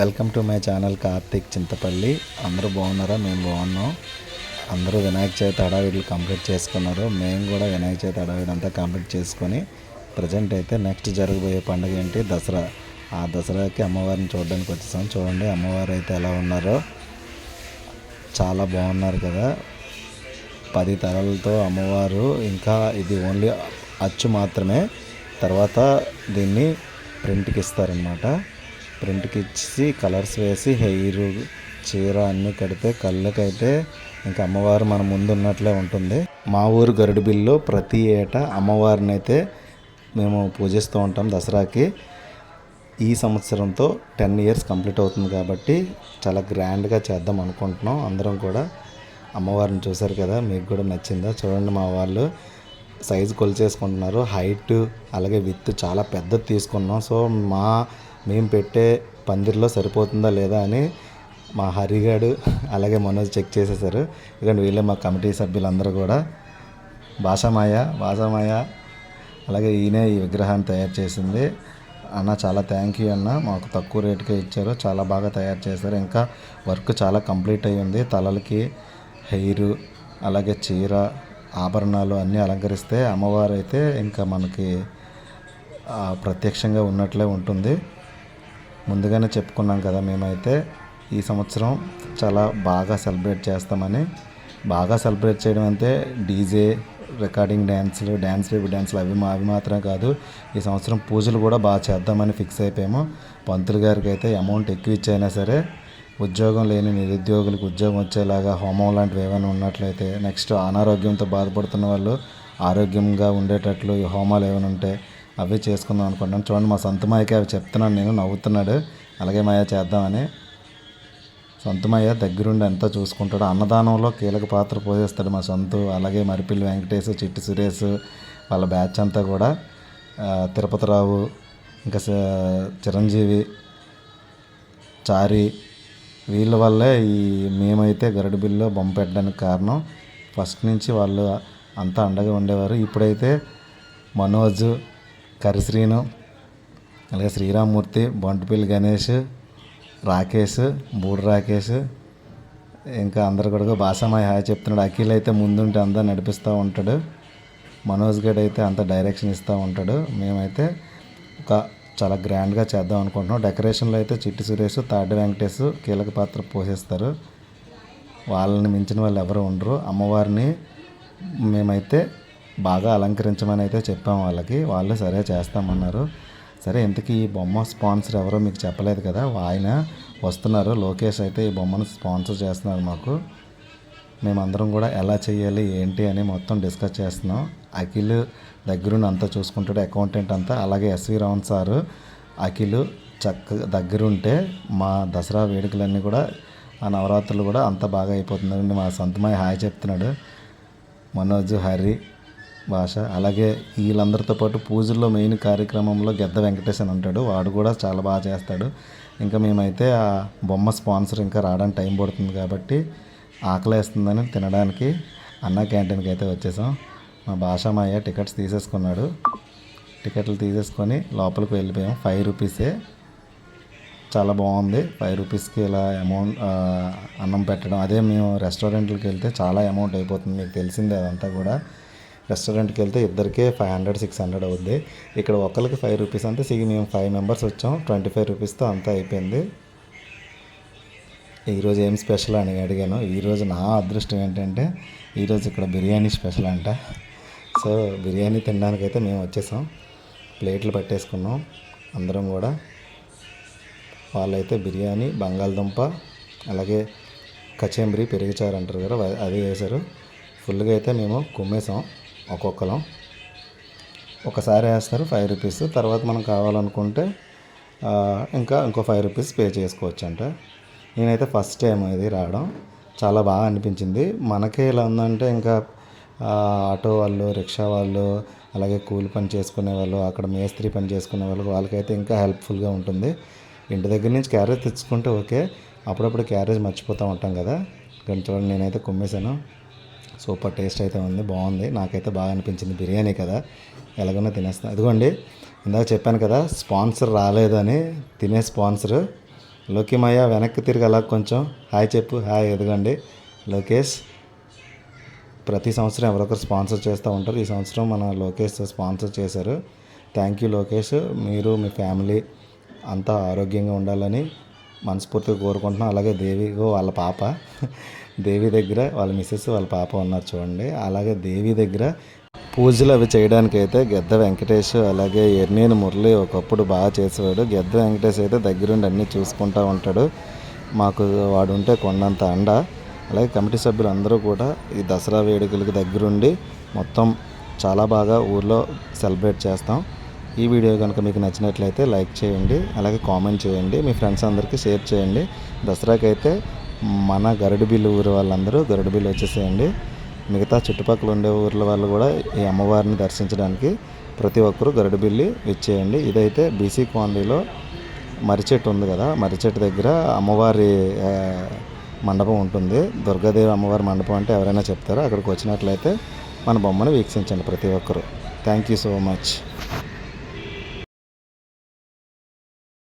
Welcome to my channel Karthik Chintapalli. అందరూ బాగున్నారా? మేము బాగున్నాం. అందరూ వినాయక చవితి హడావిడిలు కంప్లీట్ చేసుకున్నారు. మేము కూడా వినాయక చవితి హడావిడి అంతా కంప్లీట్ చేసుకొని ప్రజెంట్ అయితే నెక్స్ట్ జరగబోయే పండుగ ఏంటి? దసరా. ఆ దసరాకి అమ్మవారిని చూడడానికి వచ్చేసాం. చూడండి అమ్మవారు అయితే ఎలా ఉన్నారో, చాలా బాగున్నారు కదా. 10 తలలతో అమ్మవారు. ఇంకా ఇది ఓన్లీ అచ్చు మాత్రమే. తర్వాత దీన్ని ప్రింట్కి ఇస్తారనమాట. ప్రింట్కి ఇచ్చి కలర్స్ వేసి హెయిర్, చీర అన్నీ కడితే కళ్ళకైతే ఇంకా అమ్మవారు మన ముందు ఉన్నట్లే ఉంటుంది. మా ఊరు గరుడుబిల్లో ప్రతి ఏటా అమ్మవారిని అయితే మేము పూజిస్తూ ఉంటాం దసరాకి. ఈ సంవత్సరంతో 10 ఇయర్స్ కంప్లీట్ అవుతుంది కాబట్టి చాలా గ్రాండ్గా చేద్దాం అనుకుంటున్నాం. అందరం కూడా అమ్మవారిని చూసారు కదా, మీకు కూడా నచ్చిందా? చూడండి, మా వాళ్ళు సైజు కొలిచేసుకుంటున్నారు. హైట్ అలాగే విత్ చాలా పెద్దది తీసుకున్నాం. సో మేము పెట్టే పందిరిలో సరిపోతుందా లేదా అని మా హరిగాడు అలాగే మనోజ్ చెక్ చేసేసారు. ఎందుకంటే వీళ్ళే మా కమిటీ సభ్యులందరూ కూడా. భాషామాయ అలాగే ఈయనే ఈ విగ్రహాన్ని తయారు చేసింది. అన్న చాలా థ్యాంక్ యూ అన్న, మాకు తక్కువ రేటుకే ఇచ్చారు. చాలా బాగా తయారు చేశారు. ఇంకా వర్క్ చాలా కంప్లీట్ అయ్యి ఉంది. తలలకి హెయిర్ అలాగే చీర, ఆభరణాలు అన్నీ అలంకరిస్తే అమ్మవారు అయితే ఇంకా మనకి ప్రత్యక్షంగా ఉన్నట్లే ఉంటుంది. ముందుగానే చెప్పుకున్నాం కదా, మేమైతే ఈ సంవత్సరం చాలా బాగా సెలబ్రేట్ చేస్తామని. బాగా సెలబ్రేట్ చేయడం అంటే డీజే, రికార్డింగ్ డ్యాన్సులు అవి మాత్రమే కాదు, ఈ సంవత్సరం పూజలు కూడా బాగా చేద్దామని ఫిక్స్ అయిపోయాము. పంతులు గారికి అయితే అమౌంట్ ఎక్కువ ఇచ్చైనా సరే ఉద్యోగం లేని నిరుద్యోగులకు ఉద్యోగం వచ్చేలాగా హోమం లాంటివి ఏమైనా ఉన్నట్లయితే, నెక్స్ట్ అనారోగ్యంతో బాధపడుతున్న వాళ్ళు ఆరోగ్యంగా ఉండేటట్లు ఈ హోమాలు ఏమైనా ఉంటే అవి చేసుకుందాం అనుకుంటున్నాను. చూడండి, మా సొంత మాయకి అవి చెప్తున్నాను, నేను నవ్వుతున్నాడు. అలాగే మాయ చేద్దామని. సొంత మాయ దగ్గరుండి ఎంతో చూసుకుంటాడు. అన్నదానంలో కీలక పాత్ర పోషిస్తాడు మా సొంత. అలాగే మరిపిల్లి వెంకటేష్, చిట్టి సురేష్ వాళ్ళ బ్యాచ్ అంతా కూడా, తిరుపతిరావు, ఇంకా చిరంజీవి, చారి, వీళ్ళ వల్లే మేమైతే గరుడుబిల్లో బొమ్మ పెట్టడానికి కారణం. ఫస్ట్ నుంచి వాళ్ళు అంతా అండగా ఉండేవారు. ఇప్పుడైతే మనోజ్, కరిశ్రీను, అలాగే శ్రీరామ్మూర్తి, బొంటపల్లి గణేష్, రాకేష్, బూడి రాకేష్, ఇంకా అందరు కూడా భాషామాయ హాయ్ చెప్తున్నాడు. అఖిల్ అయితే ముందుంటే అంతా నడిపిస్తూ ఉంటాడు. మనోజ్ గడ్ అయితే అంత డైరెక్షన్ ఇస్తూ ఉంటాడు. మేమైతే చాలా గ్రాండ్గా చేద్దాం అనుకుంటున్నాం. డెకరేషన్లో అయితే చిట్టి సురేష్, తాడి వెంకటేష్ కీలక పాత్ర పోషిస్తారు. వాళ్ళని మించిన వాళ్ళు ఎవరు ఉండరు. అమ్మవారిని మేమైతే బాగా అలంకరించమని అయితే చెప్పాము వాళ్ళకి. వాళ్ళు సరే చేస్తామన్నారు. సరే, ఇంతకీ ఈ బొమ్మ స్పాన్సర్ ఎవరో మీకు చెప్పలేదు కదా, ఆయన వస్తున్నారు. లోకేష్ అయితే ఈ బొమ్మను స్పాన్సర్ చేస్తున్నారు మాకు. మేమందరం కూడా ఎలా చేయాలి ఏంటి అని మొత్తం డిస్కస్ చేస్తున్నాం. అఖిల్ దగ్గరుండి అంతా చూసుకుంటాడు, అకౌంటెంట్ అంతా. అలాగే ఎస్వి రావణ్ సారు, అఖిల్ దగ్గరుంటే మా దసరా వేడుకలన్నీ కూడా, ఆ నవరాత్రులు కూడా అంతా బాగా అయిపోతుందండి. మా సొంతమై హాయ్ చెప్తున్నాడు. మనోజ్, హరి, భాష, అలాగే వీళ్ళందరితో పాటు పూజల్లో మెయిన్ కార్యక్రమంలో గెద్ద వెంకటేష్ అని ఉంటాడు. వాడు కూడా చాలా బాగా చేస్తాడు. ఇంకా మేమైతే ఆ బొమ్మ స్పాన్సర్ ఇంకా రావడానికి టైం పడుతుంది కాబట్టి ఆకలేస్తుందని తినడానికి అన్న క్యాంటీన్కి అయితే వచ్చేసాం. మా భాషామాయ టికెట్స్ తీసేసుకున్నాడు. టికెట్లు తీసేసుకొని లోపలికి వెళ్ళిపోయాం. 5 రూపీసే. చాలా బాగుంది. 5 రూపీస్కి ఇలా అమౌంట్ అన్నం పెట్టడం. అదే మేము రెస్టారెంట్కి వెళ్తే చాలా అమౌంట్ అయిపోతుంది, మీకు తెలిసిందే అదంతా కూడా. రెస్టారెంట్కి వెళ్తే ఇద్దరికే 500-600 అవుద్ది. ఇక్కడ ఒకరికి 5 రూపీస్ అంటే మేము 5 మెంబర్స్ వచ్చాం. 25 రూపీస్తో అంతా అయిపోయింది. ఈరోజు ఏం స్పెషల్ అని అడిగాను. ఈరోజు నా అదృష్టం ఏంటంటే ఈరోజు ఇక్కడ బిర్యానీ స్పెషల్ అంట. సో బిర్యానీ తినడానికి అయితే మేము వచ్చేసాం. ప్లేట్లు పట్టేసుకున్నాం అందరం కూడా. వాళ్ళైతే బిర్యానీ, బంగాళదుంప, అలాగే కచేంబరి, పెరుగుచారు అంటారు కదా, అది వేశారు. ఫుల్గా అయితే మేము కుమ్మేసాం. ఒక్కొక్కరం ఒకసారి వేస్తారు 5 రూపీస్. తర్వాత మనం కావాలనుకుంటే ఇంకో 5 రూపీస్ పే చేసుకోవచ్చు అంట. నేనైతే ఫస్ట్ టైం ఇది రావడం, చాలా బాగా అనిపించింది. మనకే ఇలా ఉందంటే ఇంకా ఆటో వాళ్ళు, రిక్షా వాళ్ళు, అలాగే కూలి పని చేసుకునే వాళ్ళు, అక్కడ మేస్త్రి పని చేసుకునే వాళ్ళు, వాళ్ళకైతే ఇంకా హెల్ప్ఫుల్గా ఉంటుంది. ఇంటి దగ్గర నుంచి క్యారేజ్ తెచ్చుకుంటే ఓకే, అప్పుడప్పుడు క్యారేజ్ మర్చిపోతూ ఉంటాం కదా. కానీ చూడండి, నేనైతే కుమ్మేశాను. సూపర్ టేస్ట్ అయితే ఉంది, బాగుంది. నాకైతే బాగా అనిపించింది. బిర్యానీ కదా, ఎలాగైనా తినేస్తాను. ఇదిగోండి, ఇందాక చెప్పాను కదా స్పాన్సర్ రాలేదని. తినే స్పాన్సర్ లోకిమయ్య వెనక్కి తిరిగి అలా కొంచెం హాయ్ చెప్పు. హాయ్. ఎదుగండి లోకేష్. ప్రతి సంవత్సరం ఎవరొకరు స్పాన్సర్ చేస్తూ ఉంటారు. ఈ సంవత్సరం మన లోకేష్ స్పాన్సర్ చేశారు. Thank you Lokesh. మీరు మీ ఫ్యామిలీ అంతా ఆరోగ్యంగా ఉండాలని మనస్ఫూర్తిగా కోరుకుంటున్నాం. అలాగే దేవి వాళ్ళ పాప దేవి దగ్గర వాళ్ళ మిస్సెస్ వాళ్ళ పాప ఉన్నారు చూడండి. అలాగే దేవి దగ్గర పూజలు అవి చేయడానికైతే గెద్ద వెంకటేష్ అలాగే ఎర్నేని మురళి ఒకప్పుడు బాగా చేసేవాడు. గెద్ద వెంకటేష్ అయితే దగ్గరుండి అన్నీ చూసుకుంటూ ఉంటాడు. మాకు వాడు ఉంటే కొండంత అండ. అలాగే కమిటీ సభ్యులు అందరూ కూడా ఈ దసరా వేడుకలకి దగ్గరుండి మొత్తం చాలా బాగా ఊర్లో సెలబ్రేట్ చేస్తాం. ఈ వీడియో కనుక మీకు నచ్చినట్లయితే లైక్ చేయండి, అలాగే కామెంట్ చేయండి, మీ ఫ్రెండ్స్ అందరికీ షేర్ చేయండి. దసరాకి అయితే మన గరుడుబిల్లు ఊరు వాళ్ళందరూ గరుడుబిల్లు వచ్చేసేయండి. మిగతా చుట్టుపక్కల ఉండే ఊర్ల వాళ్ళు కూడా ఈ అమ్మవారిని దర్శించడానికి ప్రతి ఒక్కరూ గరుడుబిల్లి ఇచ్చేయండి. ఇదైతే బీసీ కాలనీలో మర్రిచెట్టు ఉంది కదా, మర్రిచెట్టు దగ్గర అమ్మవారి మండపం ఉంటుంది. దుర్గాదేవి అమ్మవారి మండపం అంటే ఎవరైనా చెప్తారో అక్కడికి వచ్చినట్లయితే మన బొమ్మను వీక్షించండి ప్రతి ఒక్కరూ. Thank you so much.